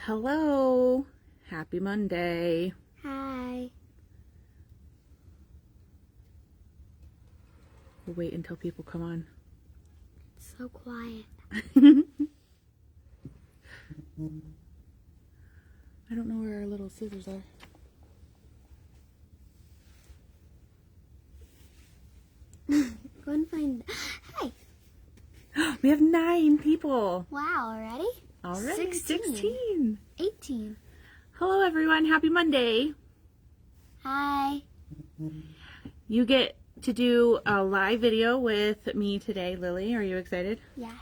Hello. Happy Monday. Hi. We'll wait until people come on. It's so quiet. I don't know where our little scissors are. Go and find. Hey. We have 9 people. Wow, already? Already 16. 18. Hello everyone. Happy Monday. Hi. You get to do a live video with me today, Lily. Are you excited? Yes.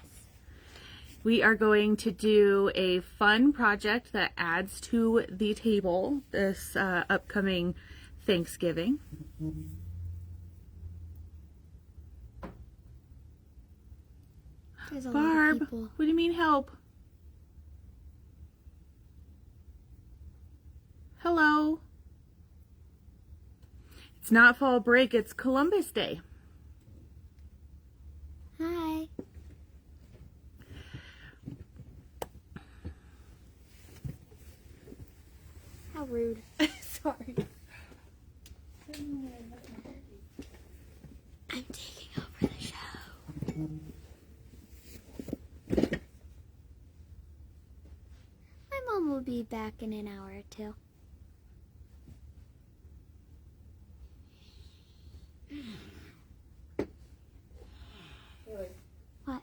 We are going to do a fun project that adds to the table this upcoming Thanksgiving. There's a Barb, lot of people. what do you mean help? Hello. It's not fall break, it's Columbus Day. Hi. How rude. Sorry. I'm taking over the show. My mom will be back in an hour or two. What?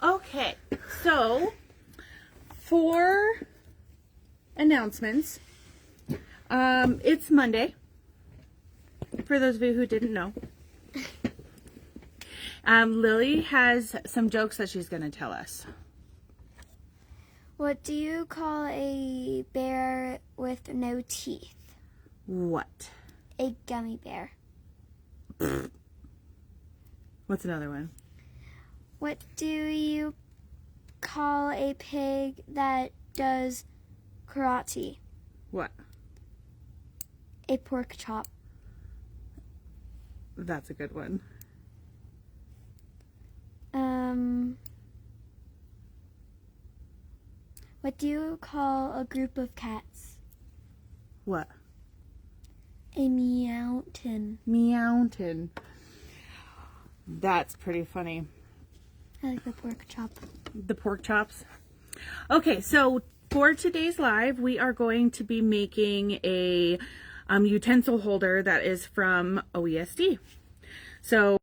Okay, so for announcements, it's Monday, for those of you who didn't know. Lily has some jokes that she's going to tell us. What do you call a bear with no teeth? What? A gummy bear. What's another one? What do you call a pig that does karate? What? A pork chop. That's a good one. What do you call a group of cats? What? A meowton. Meowton. That's pretty funny. I like the pork chop. The pork chops. Okay, so for today's live, we are going to be making a utensil holder that is from OESD. So,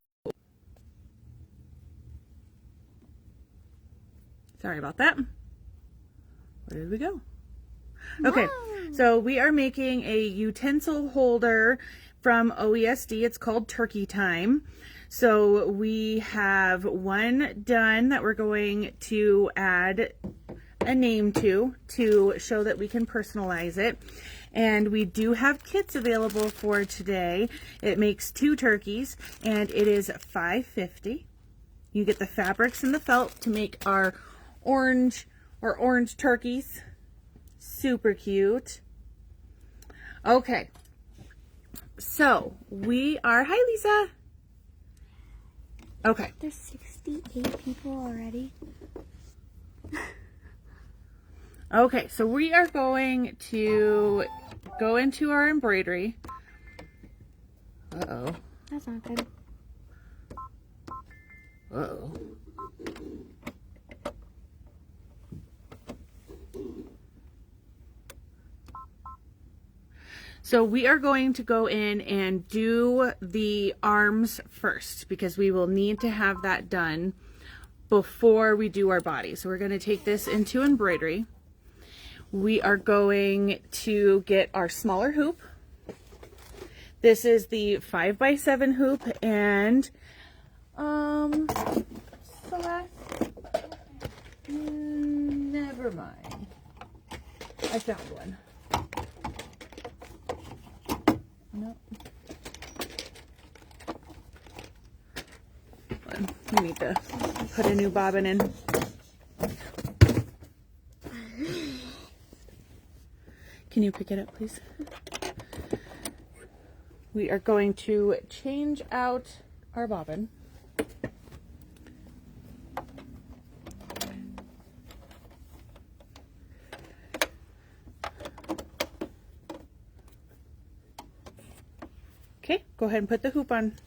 sorry about that. Where did we go? Okay, so we are making a utensil holder from OESD. It's called Turkey Time. So we have one done that we're going to add a name to show that we can personalize it. And we do have kits available for today. It makes 2 turkeys and it is $5.50. You get the fabrics and the felt to make our orange turkeys. Super cute. Okay. So we are, hi Lisa. Okay. There's 68 people already. Okay, so we are going to go into our embroidery. Uh-oh. That's not good. Uh-oh. So we are going to go in and do the arms first because we will need to have that done before we do our body. So we're going to take this into embroidery. We are going to get our smaller hoop. This is the 5x7 hoop and never mind. I found one. No. We need to put a new bobbin in. Can you pick it up, please? We are going to change out our bobbin. Okay, go ahead and put the hoop on.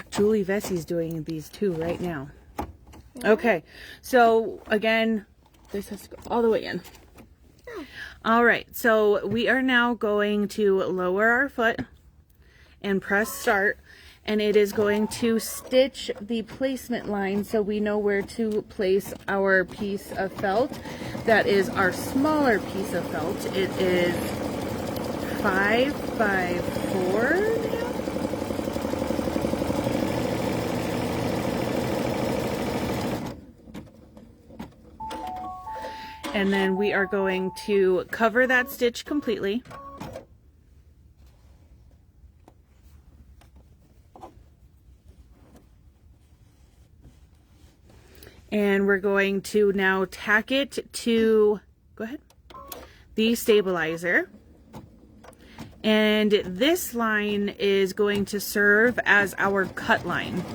Julie Vessie's doing these too right now. Okay, so again, this has to go all the way in. All right, so we are now going to lower our foot and press start, and it is going to stitch the placement line so we know where to place our piece of felt. That is our smaller piece of felt. It is 5 by 4. And then we are going to cover that stitch completely. And we're going to now tack it to, go ahead, the stabilizer. And this line is going to serve as our cut line.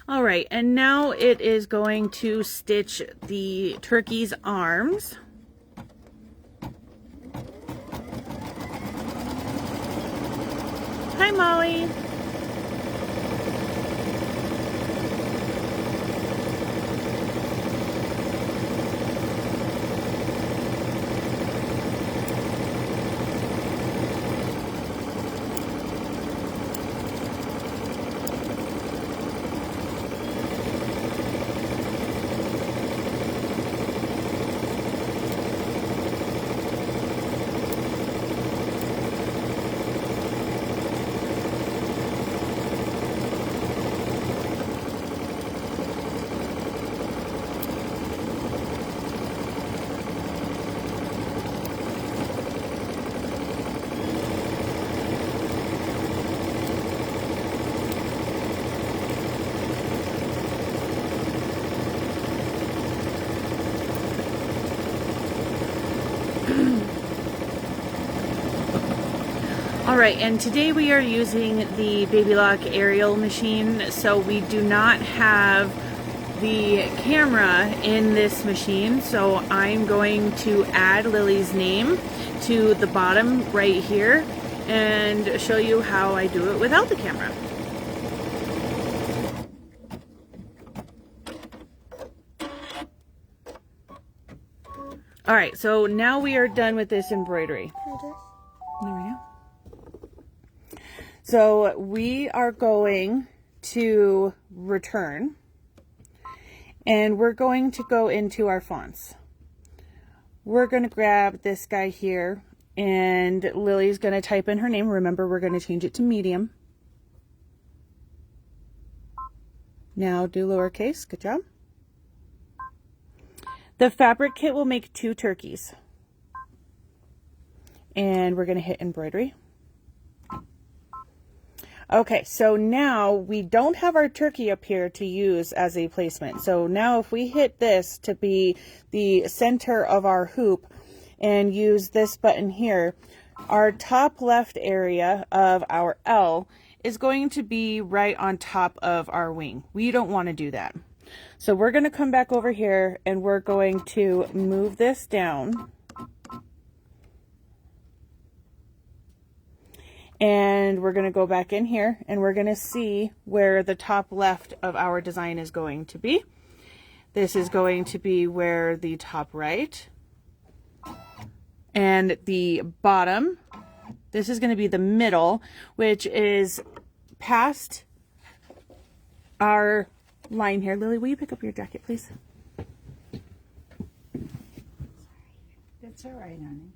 All right, and now it is going to stitch the turkey's arms. Hi, Molly. All right, and today we are using the Baby Lock aerial machine, so we do not have the camera in this machine, so I'm going to add Lily's name to the bottom right here and show you how I do it without the camera. All right, so now we are done with this embroidery. There we go. So we are going to return, and we're going to go into our fonts. We're going to grab this guy here, and Lily's going to type in her name. Remember, we're going to change it to medium. Now do lowercase. Good job. The fabric kit will make 2 turkeys. And we're going to hit embroidery. Okay, so now we don't have our turkey up here to use as a placement. So now if we hit this to be the center of our hoop and use this button here, our top left area of our L is going to be right on top of our wing. We don't want to do that. So we're going to come back over here and we're going to move this down. And we're going to go back in here and we're going to see where the top left of our design is going to be. This is going to be where the top right and the bottom, this is going to be the middle, which is past our line here. Lily, will you pick up your jacket, please? Sorry. That's all right, honey.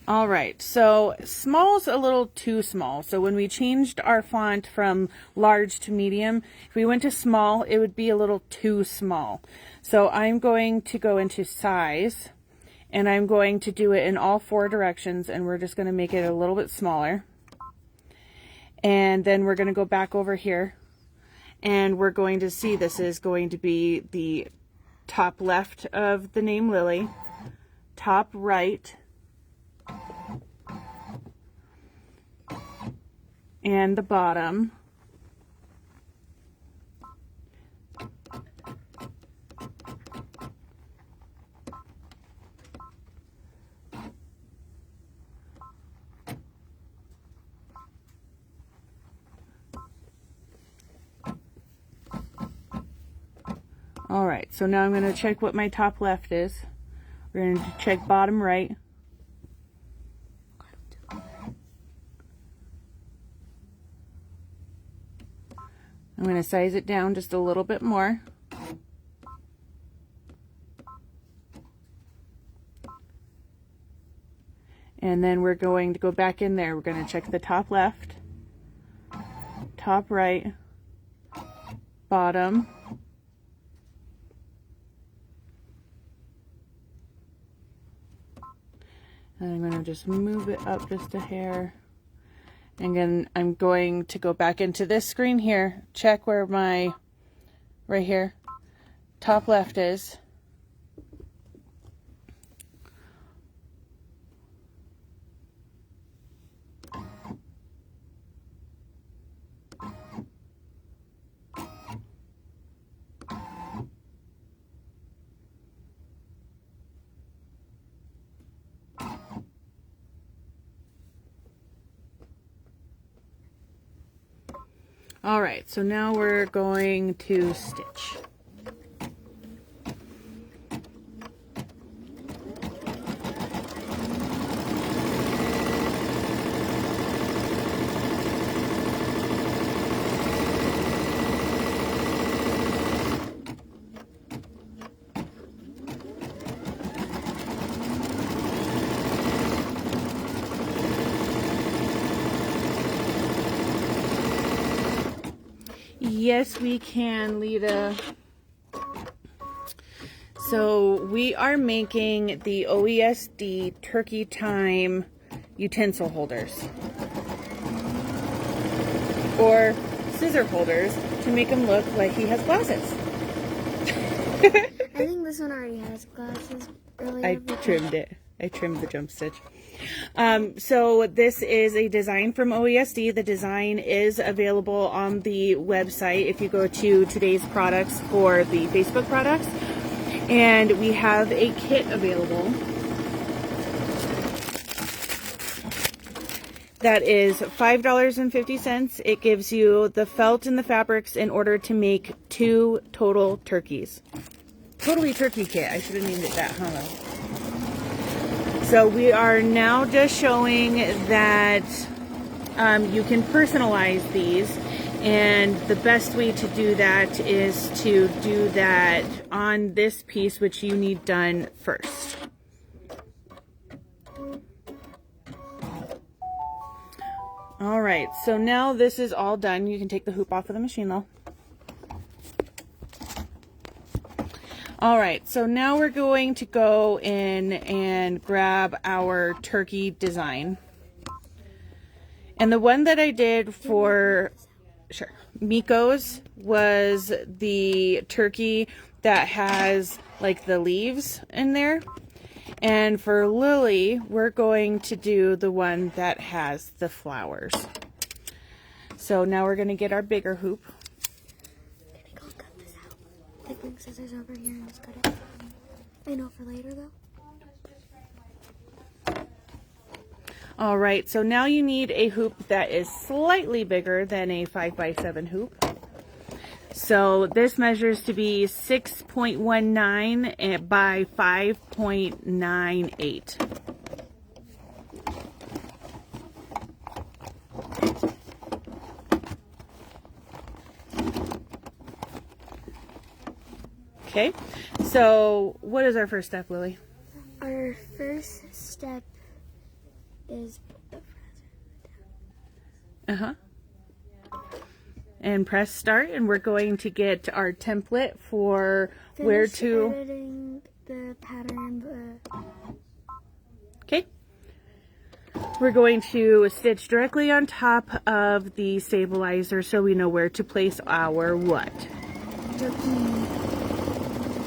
All right, so small's a little too small. So when we changed our font from large to medium, if we went to small, it would be a little too small. So I'm going to go into size, and I'm going to do it in all 4 directions, and we're just going to make it a little bit smaller. And then we're going to go back over here, And we're going to see this is going to be the top left of the name Lily, top right, and the bottom. All right, so now I'm going to check what my top left is. We're going to check bottom right. I'm going to size it down just a little bit more. And then we're going to go back in there. We're going to check the top left, top right, bottom, and I'm going to just move it up just a hair. And then I'm going to go back into this screen here, check where my, right here, top left is. All right, so now we're going to stitch. Yes, we can, Lita. So we are making the OESD Turkey Time utensil holders, or scissor holders, to make him look like he has glasses. I think this one already has glasses earlier. I trimmed it. I trimmed the jump stitch. So this is a design from OESD. The design is available on the website if you go to today's products for the Facebook products. And we have a kit available that is $5.50. It gives you the felt and the fabrics in order to make 2 total turkeys. Totally turkey kit. I should have named it that, huh? So we are now just showing that you can personalize these, and the best way to do that is to do that on this piece, which you need done first. All right, so now this is all done. You can take the hoop off of the machine though. All right, so now we're going to go in and grab our turkey design. And the one that I did for Miko's was the turkey that has like the leaves in there. And for Lily, we're going to do the one that has the flowers. So now we're going to get our bigger hoop. I bring scissors over here and just cut it. I know for later though. All right, so now you need a hoop that is slightly bigger than a 5x7 hoop. So this measures to be 6.19 by 5.98. Okay, so what is our first step, Lily? Our first step is put the presser down. And press start, and we're going to get our template for where to editing the pattern. Okay. We're going to stitch directly on top of the stabilizer so we know where to place our what? Turkey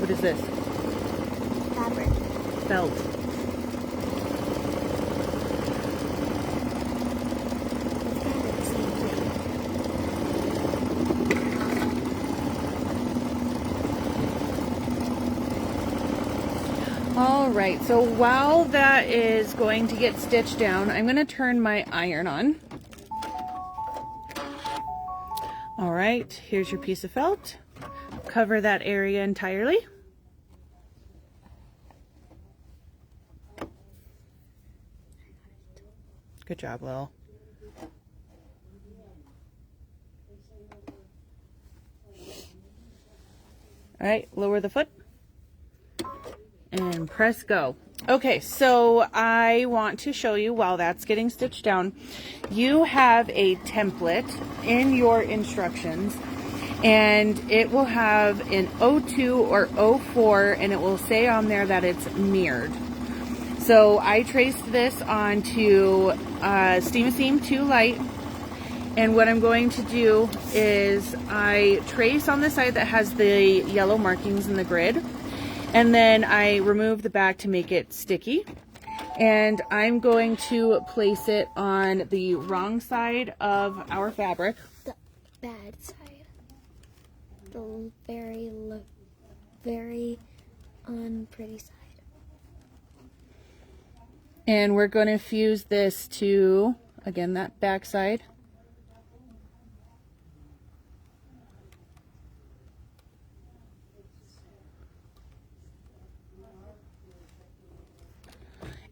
What is this? fabric. Felt. It's kind of the same thing. All right, so while that is going to get stitched down, I'm going to turn my iron on. All right, here's your piece of felt. Cover that area entirely. Good job, Lil. All right, lower the foot and press go. Okay, so I want to show you while that's getting stitched down, you have a template in your instructions and it will have an 02 or 04 and it will say on there that it's mirrored. So I traced this onto Steam Seam 2 Light, and what I'm going to do is I trace on the side that has the yellow markings in the grid, and then I remove the back to make it sticky, and I'm going to place it on the wrong side of our fabric. The bad side. The very unpretty side. And we're going to fuse this to, again, that back side.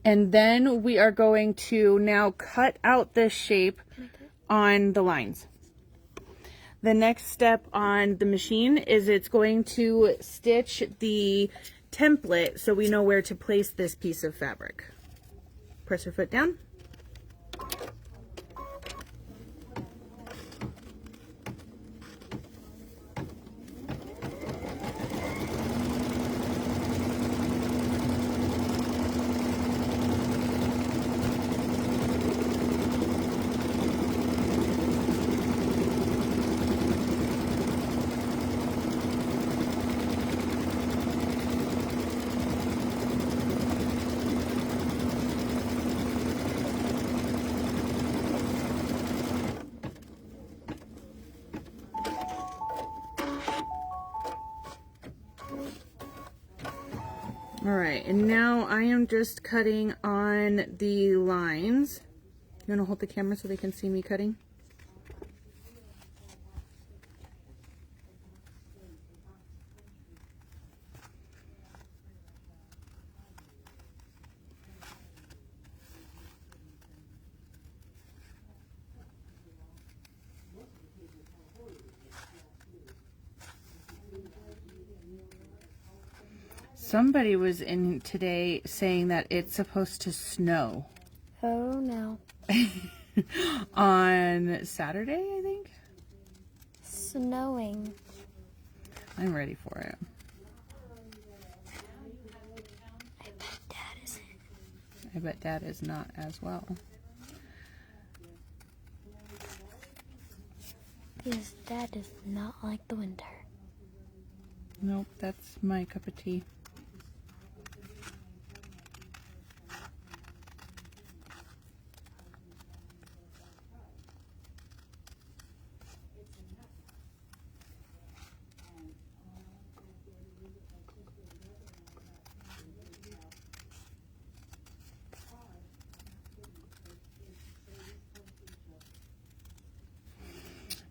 And then we are going to now cut out this shape on the lines. The next step on the machine is it's going to stitch the template so we know where to place this piece of fabric. Press your foot down. All right, and now I am just cutting on the lines. You want to hold the camera so they can see me cutting? Somebody was in today saying that it's supposed to snow. Oh no. On Saturday, I think? Snowing. I'm ready for it. I bet Dad isn't. I bet Dad is not as well. Because Dad does not like the winter. Nope, that's my cup of tea.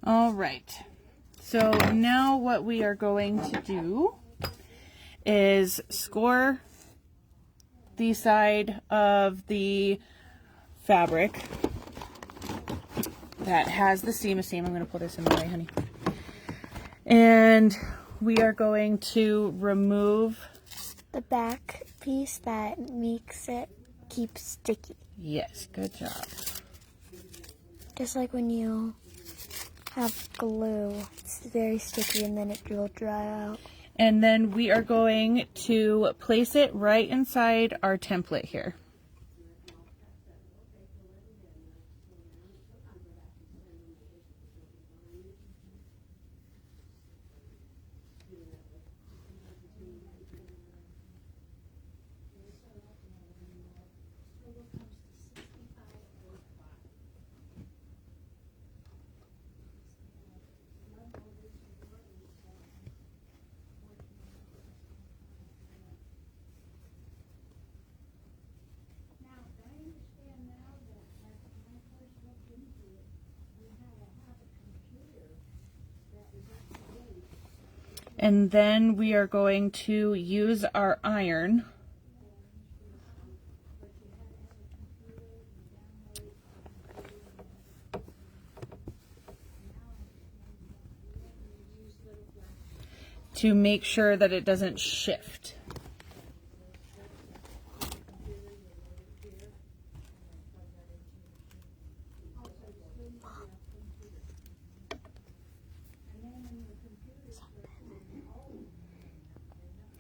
All right, so now what we are going to do is score the side of the fabric that has the seam. I'm going to pull this in the way, honey. And we are going to remove the back piece that makes it keep sticky. Yes, good job. Just like when you have glue, it's very sticky and then it will dry out. And then we are going to place it right inside our template here. And then we are going to use our iron to make sure that it doesn't shift.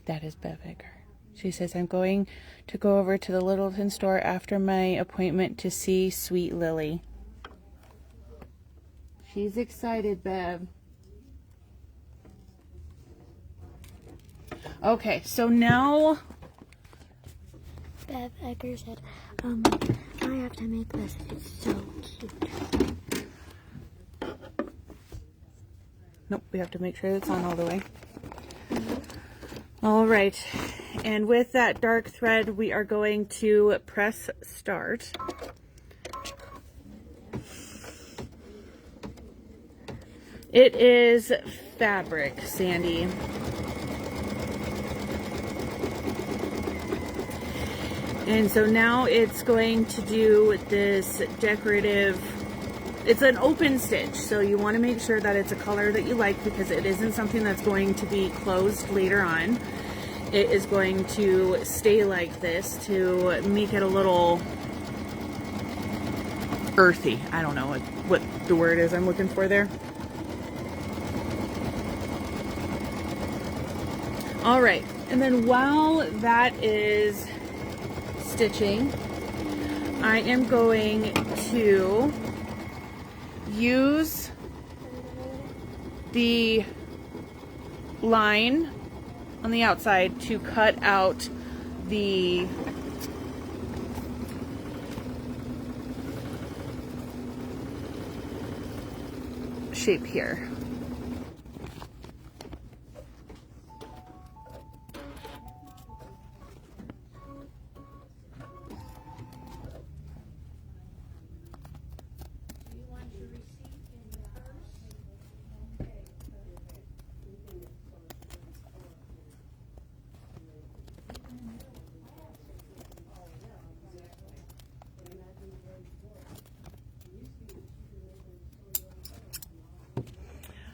That is Bev Egger. She says, I'm going to go over to the Littleton store after my appointment to see Sweet Lily. She's excited, Bev. Okay, so now Bev Egger said, I have to make this. It's so cute. nope, we have to make sure it's on all the way. All right, and with that dark thread, we are going to press start. It is fabric, Sandy. And so now it's going to do this decorative, it's an open stitch, so you want to make sure that it's a color that you like because it isn't something that's going to be closed later on. It is going to stay like this to make it a little earthy. I don't know what the word is I'm looking for there. All right, and then while that is stitching, I am going to use the line on the outside to cut out the shape here.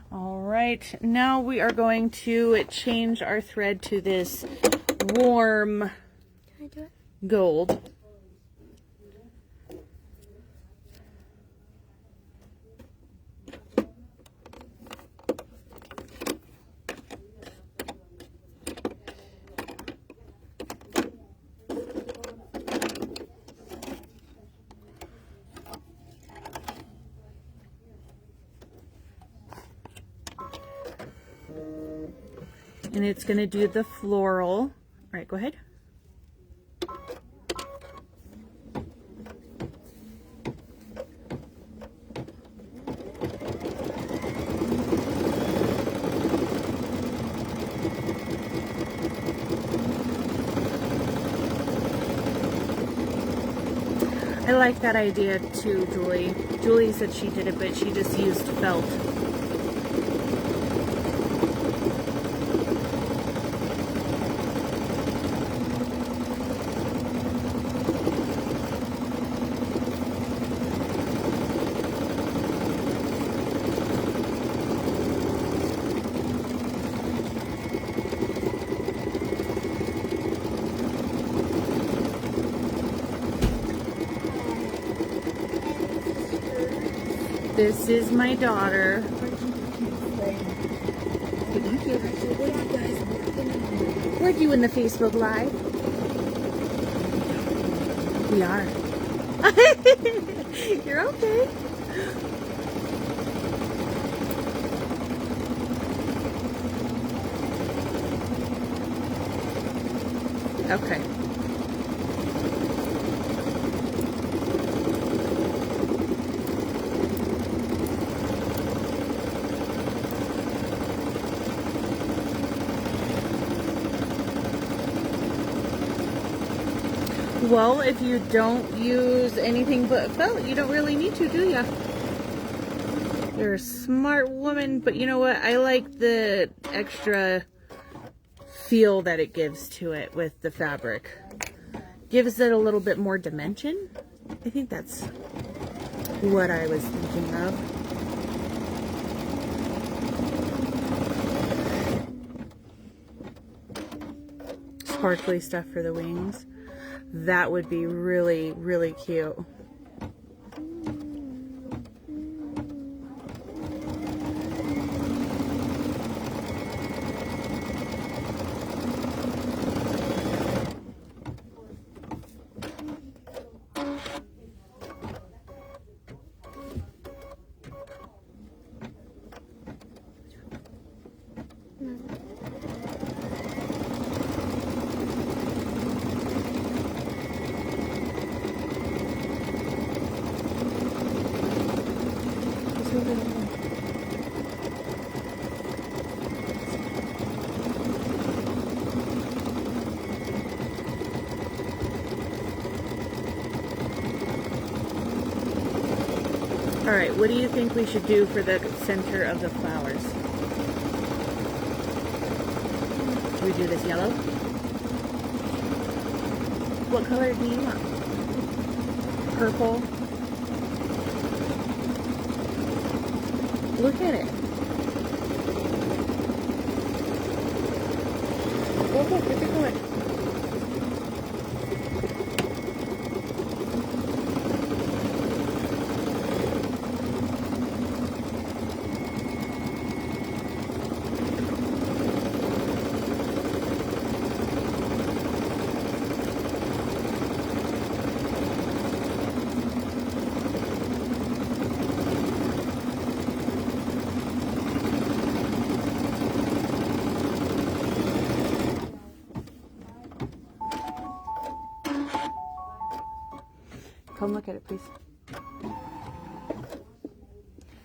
All right, now we are going to change our thread to this warm Can I do it? gold. And it's going to do the floral. All right, go ahead. I like that idea too, Julie. Julie said she did it, but she just used felt. This is my daughter. We're doing the Facebook Live. We are. You're okay. Okay. Well, if you don't use anything but felt, you don't really need to, do ya? You're a smart woman, but you know what? I like the extra feel that it gives to it with the fabric. Gives it a little bit more dimension. I think that's what I was thinking of. Sparkly stuff for the wings. That would be really, really cute. All right, what do you think we should do for the center of the flowers? Should we do this yellow? What color do you want? Purple? Look at it. Oh, look, where's it going? Come look at it, please.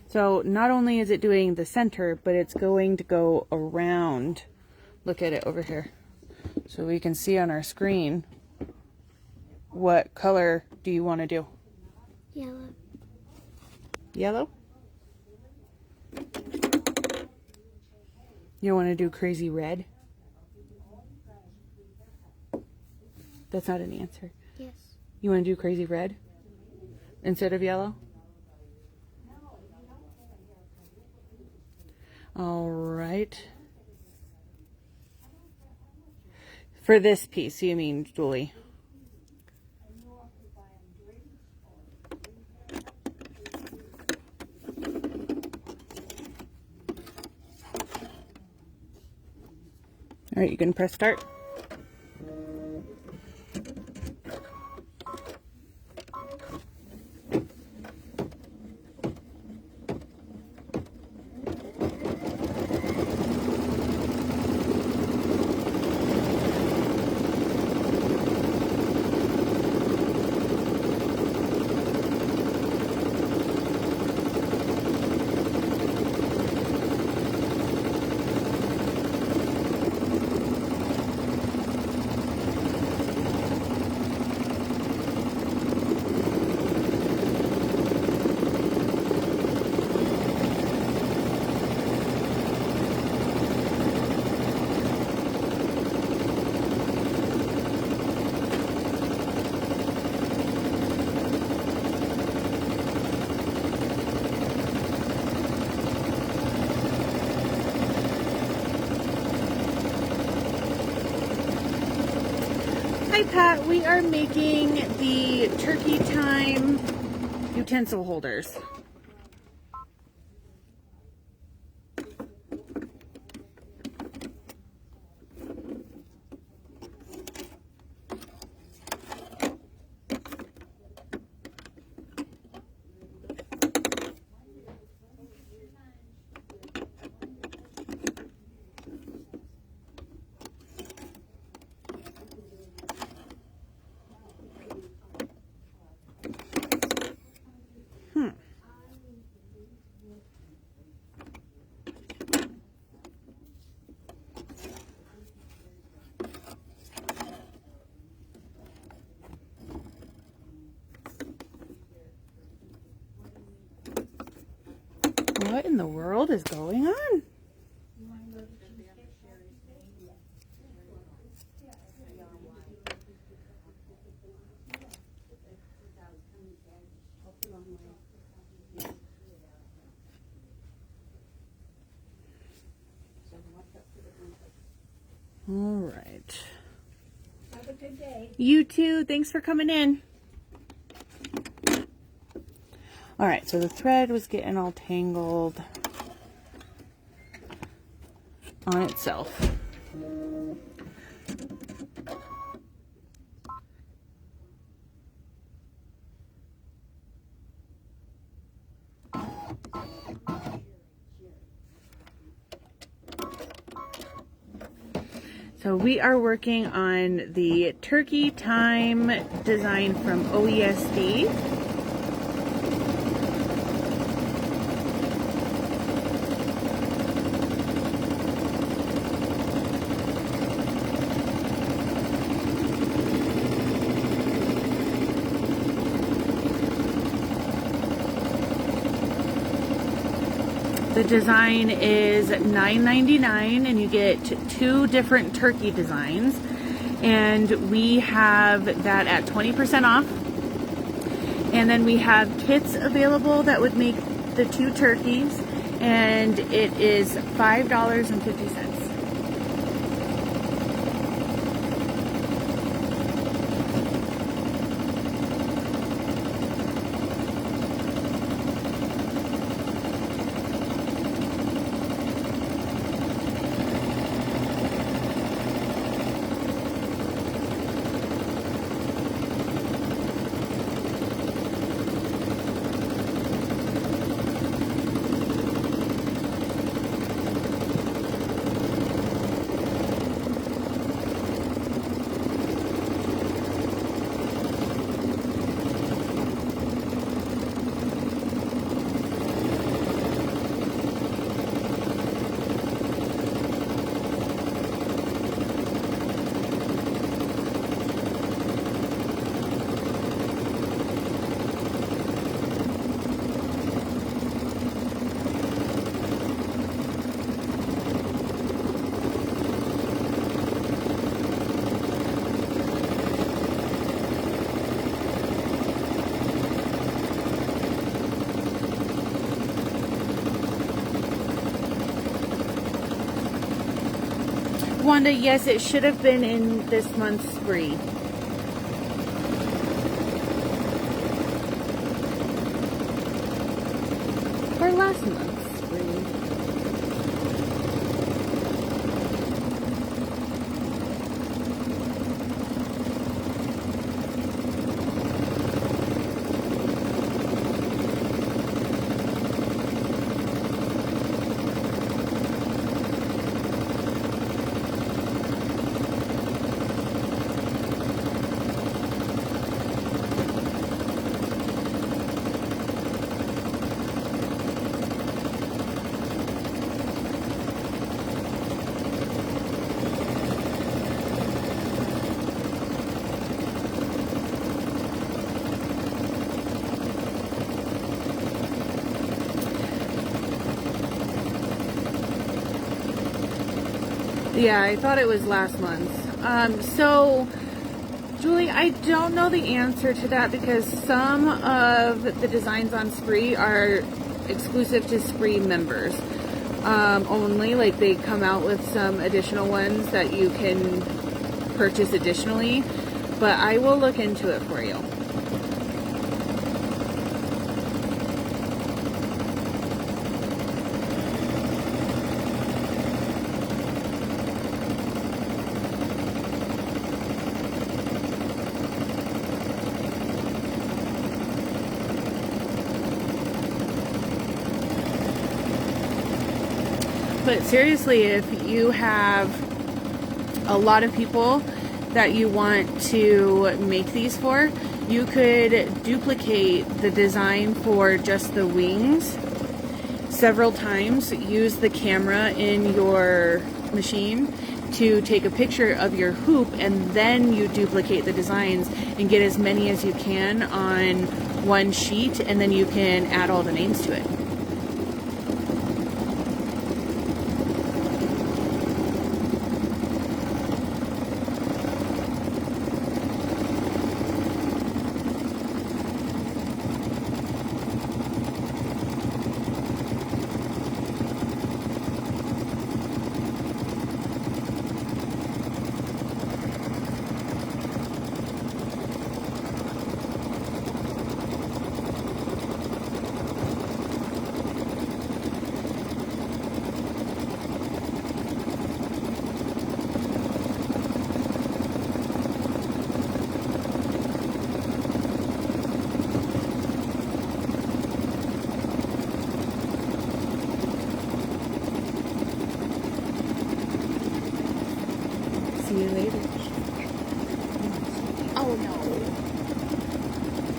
So not only is it doing the center, but it's going to go around. Look at it over here. So we can see on our screen, what color do you want to do? Yellow. Yellow? You want to do crazy red? That's not an answer. Yes. You want to do crazy red instead of yellow? All right. For this piece, you mean, Julie? All right, you can press start. Hi Pat, we are making the turkey time utensil holders. What in the world is going on? All right. Have a good day. You too. Thanks for coming in. All right, so the thread was getting all tangled on itself. So we are working on the turkey time design from OESD. The design is $9.99 and you get 2 different turkey designs, and we have that at 20% off. And then we have kits available that would make the 2 turkeys, and it is $5.50. Wanda, yes, it should have been in this month's spree. Or last month's spree. Yeah, I thought it was last month. So, Julie, I don't know the answer to that because some of the designs on Spree are exclusive to Spree members only. Like, they come out with some additional ones that you can purchase additionally. But I will look into it for you. But seriously, if you have a lot of people that you want to make these for, you could duplicate the design for just the wings several times. Use the camera in your machine to take a picture of your hoop, and then you duplicate the designs and get as many as you can on one sheet, and then you can add all the names to it.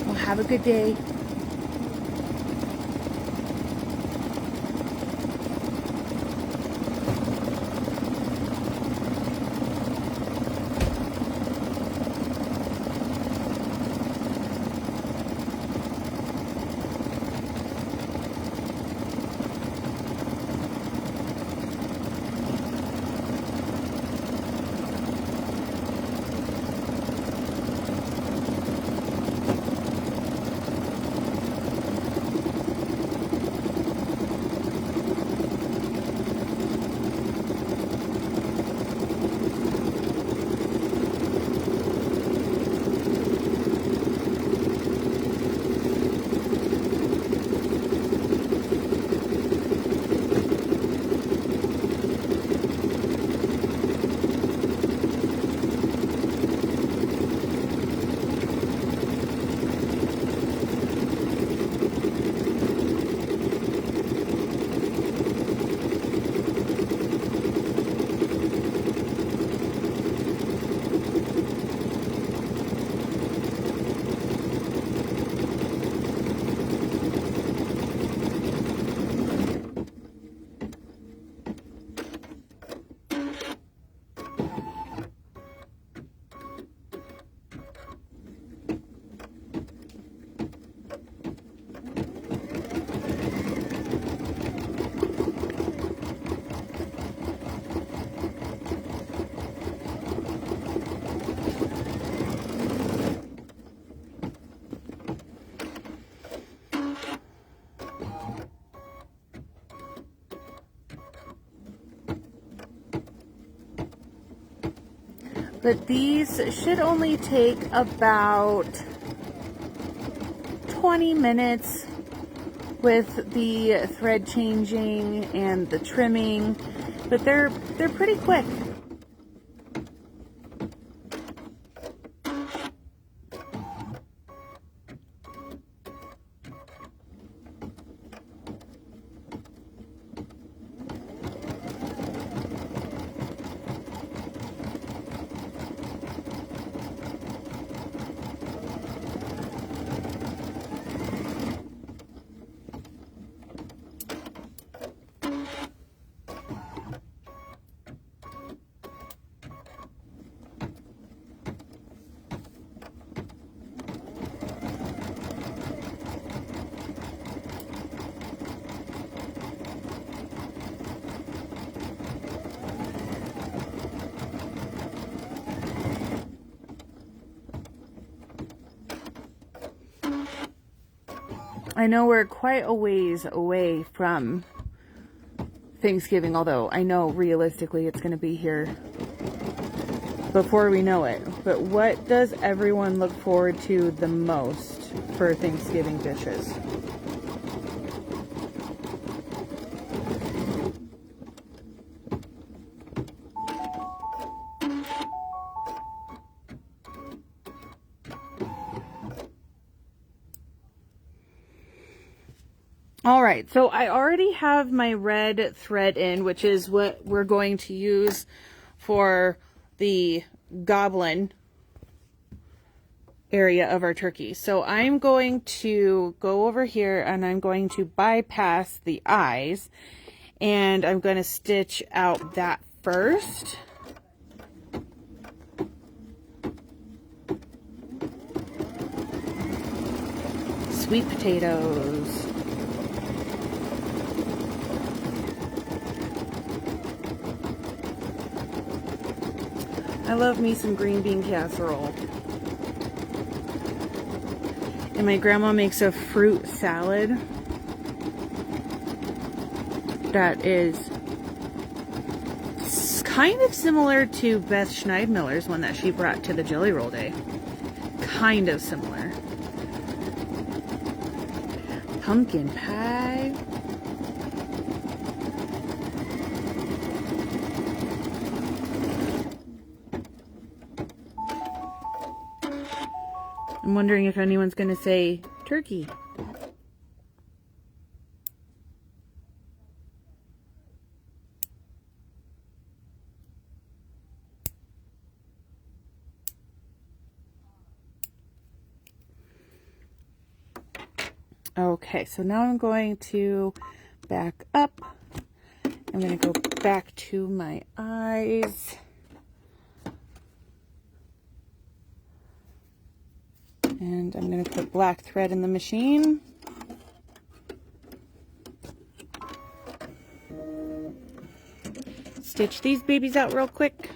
Well, have a good day. But these should only take about 20 minutes with the thread changing and the trimming, but they're pretty quick. I know we're quite a ways away from Thanksgiving, although I know realistically it's going to be here before we know it. But what does everyone look forward to the most for Thanksgiving dishes? All right, so I already have my red thread in, which is what we're going to use for the goblin area of our turkey. So I'm going to go over here and I'm going to bypass the eyes and I'm going to stitch out that first. Sweet potatoes. I love me some green bean casserole. And my grandma makes a fruit salad that is kind of similar to Beth Schneidmiller's one that she brought to the Jelly Roll Day. Kind of similar. Pumpkin pie. I'm wondering if anyone's going to say turkey. Okay, so now I'm going to back up. I'm going to go back to my eyes. And I'm going to put black thread in the machine. Stitch these babies out real quick.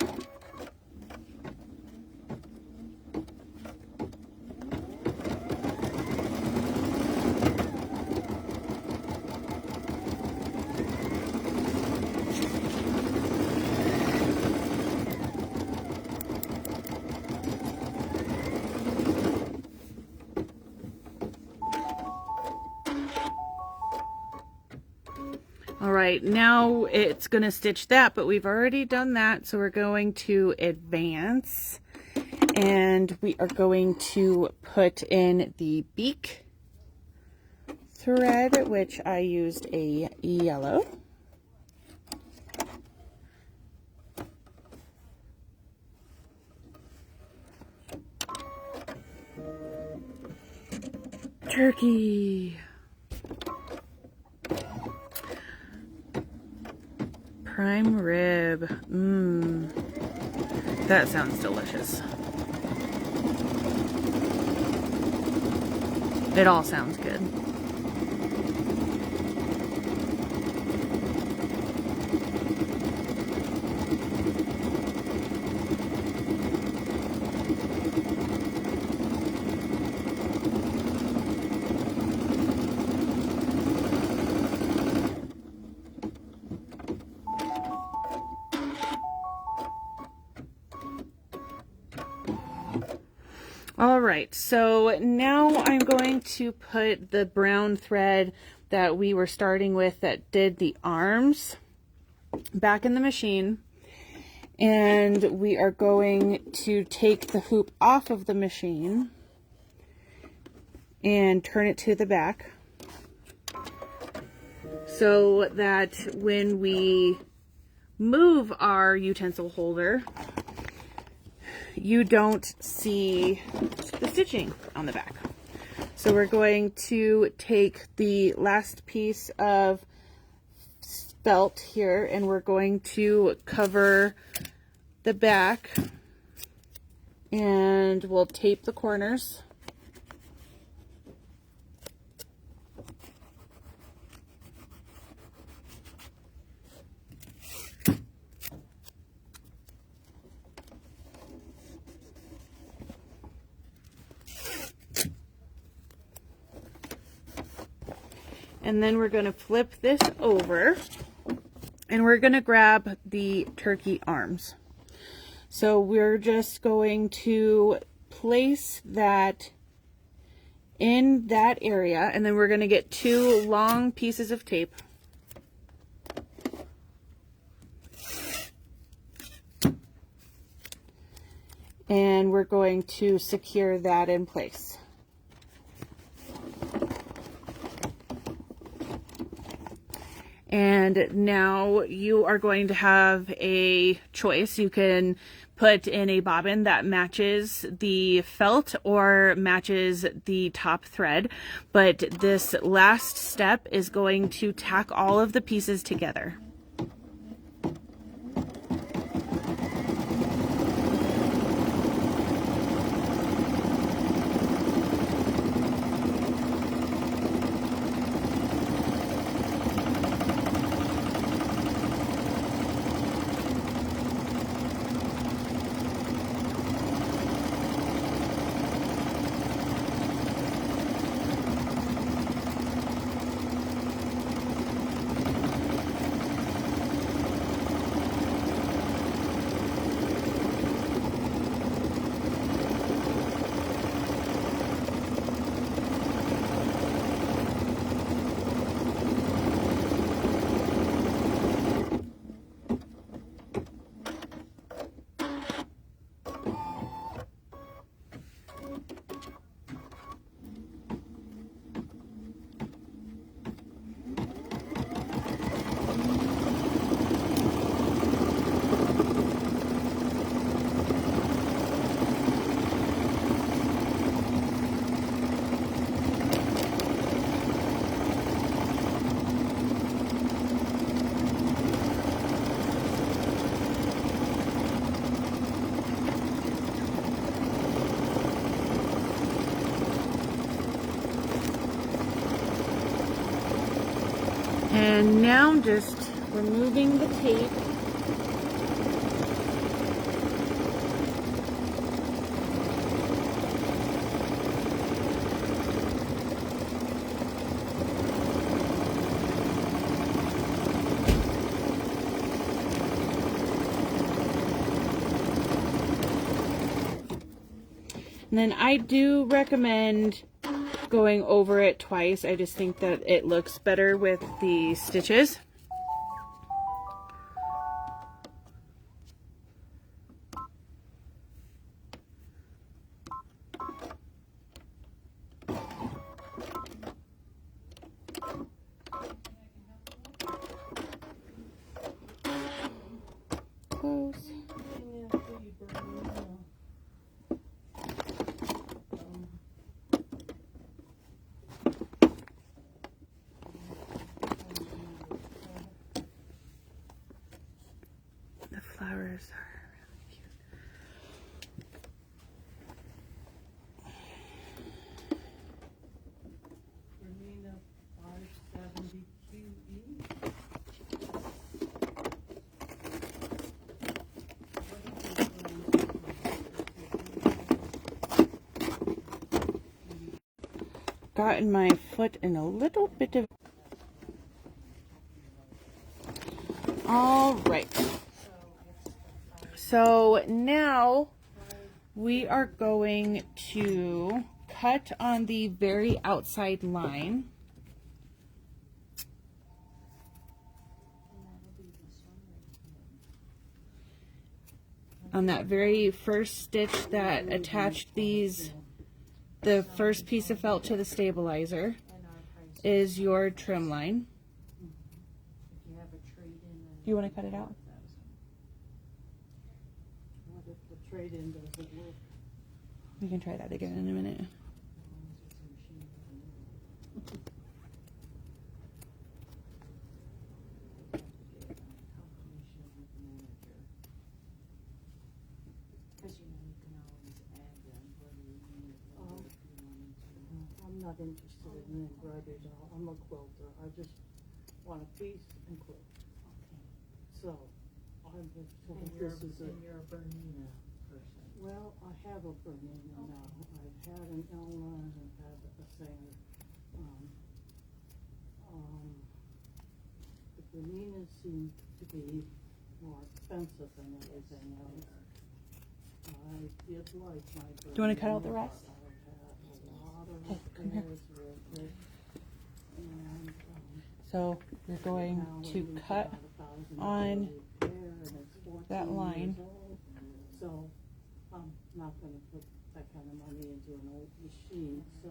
All right, now it's going to stitch that, but we've already done that, so we're going to advance, and we are going to put in the beak thread, which I used a yellow. Turkey. Prime rib. That sounds delicious. It all sounds good. All right, so now I'm going to put the brown thread that we were starting with that did the arms back in the machine, and we are going to take the hoop off of the machine and turn it to the back so that when we move our utensil holder, you don't see the stitching on the back. So we're going to take the last piece of felt here, and we're going to cover the back, and we'll tape the corners. And then we're going to flip this over, and we're going to grab the turkey arms. So we're just going to place that in that area, and then we're going to get 2 long pieces of tape. And we're going to secure that in place. And now you are going to have a choice. You can put in a bobbin that matches the felt or matches the top thread, but this last step is going to tack all of the pieces together. And now I'm just removing the tape. And then I do recommend going over it twice. I just think that it looks better with the stitches. Close. The flowers are really cute. Bernina 570 QE. Gotten my foot in a little bit of... All right. So now we are going to cut on the very outside line. On that very first stitch that attached these, the first piece of felt to the stabilizer is your trim line. Do you want to cut it out? What if the trade-in doesn't work? We can try that again in a minute. I'm not interested in embroidery doll. I'm a quilter. I just want a piece and quilt. So, I'm just told this is a... You're a Bernina person. Well, I have a Bernina now. I've had an Elna and I've had a Singer. The Berninas seem to be more expensive than everything else. I did like my Bernina. Do you want to cut out the rest? I've had a lot of Hey, come here. repairs with it. And, So we're going to cut on that line. So I'm not going to put that kind of money into an old machine. So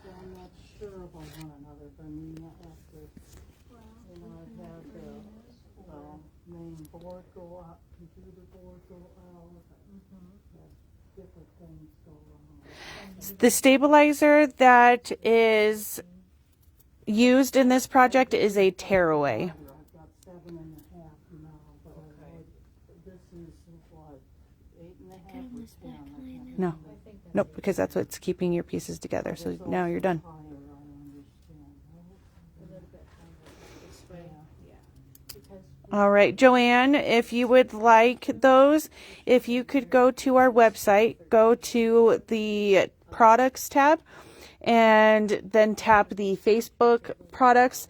I'm not sure if I want another Bernina after. You know, I've had the main board go out, computer board go out. Had different things go wrong. The stabilizer that is used in this project is a tearaway. I've got 7.5 now, but this is what, 8.5 or 10? I can't No, nope, because that's what's keeping your pieces together. So now you're done. higher, I understand. A little bit higher this way. Yeah. Because All right, Joanne, if you would like those, if you could go to our website, go to the products tab, and then tap the Facebook products.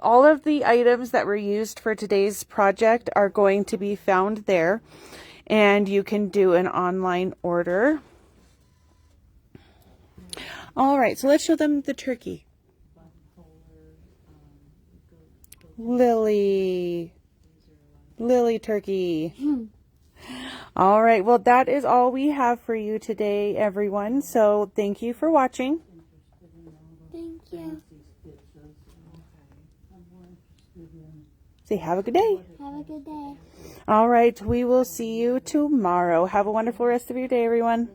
All of the items that were used for today's project are going to be found there, and you can do an online order. All right, so let's show them the turkey. Lily turkey. All right, well, that is all we have for you today, everyone. So thank you for watching. Thank you. Say have a good day. Have a good day. All right, we will see you tomorrow. Have a wonderful rest of your day, everyone.